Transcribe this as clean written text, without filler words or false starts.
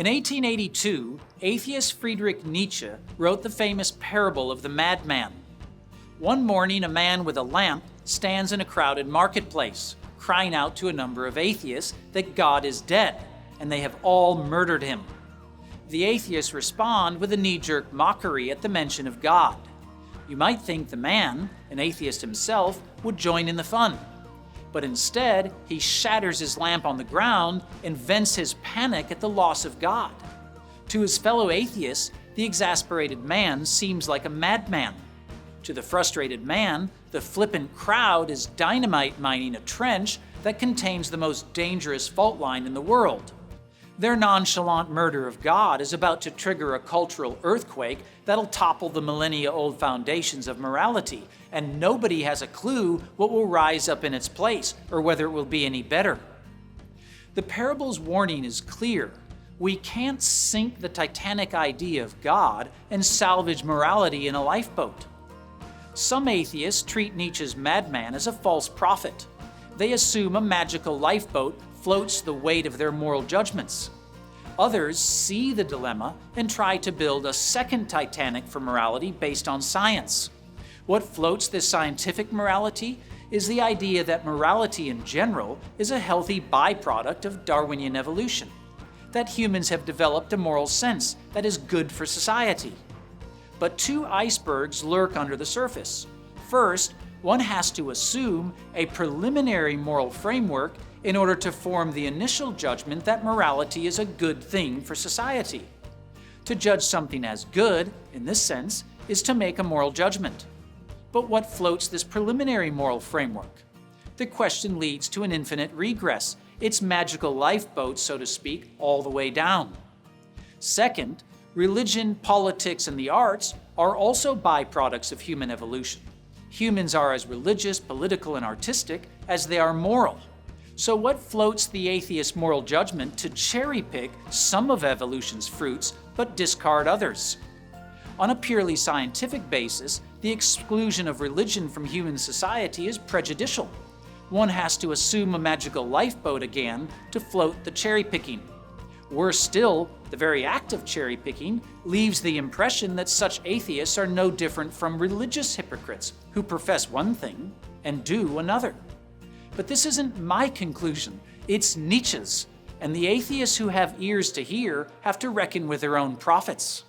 In 1882, atheist Friedrich Nietzsche wrote the famous parable of the madman. One morning, a man with a lamp stands in a crowded marketplace, crying out to a number of atheists that God is dead, and they have all murdered him. The atheists respond with a knee-jerk mockery at the mention of God. You might think the man, an atheist himself, would join in the fun. But instead, he shatters his lamp on the ground and vents his panic at the loss of God. To his fellow atheists, the exasperated man seems like a madman. To the frustrated man, the Flippin Crowd is dynamite mining a trench that contains the most dangerous fault line in the world. Their nonchalant murder of God is about to trigger a cultural earthquake that'll topple the millennia-old foundations of morality, and nobody has a clue what will rise up in its place or whether it will be any better. The parable's warning is clear. We can't sink the Titanic idea of God and salvage morality in a lifeboat. Some atheists treat Nietzsche's madman as a false prophet. They assume a magical lifeboat floats the weight of their moral judgments. Others see the dilemma and try to build a second Titanic for morality based on science. What floats this scientific morality is the idea that morality in general is a healthy byproduct of Darwinian evolution, that humans have developed a moral sense that is good for society. But two icebergs lurk under the surface. First, one has to assume a preliminary moral framework in order to form the initial judgment that morality is a good thing for society. To judge something as good, in this sense, is to make a moral judgment. But what floats this preliminary moral framework? The question leads to an infinite regress, its magical lifeboat, so to speak, all the way down. Second, religion, politics, and the arts are also byproducts of human evolution. Humans are as religious, political, and artistic as they are moral. So what floats the atheist moral judgment to cherry-pick some of evolution's fruits but discard others? On a purely scientific basis, the exclusion of religion from human society is prejudicial. One has to assume a magical lifeboat again to float the cherry-picking. Worse still, the very act of cherry-picking leaves the impression that such atheists are no different from religious hypocrites who profess one thing and do another. But this isn't my conclusion, it's Nietzsche's, and the atheists who have ears to hear have to reckon with their own prophets.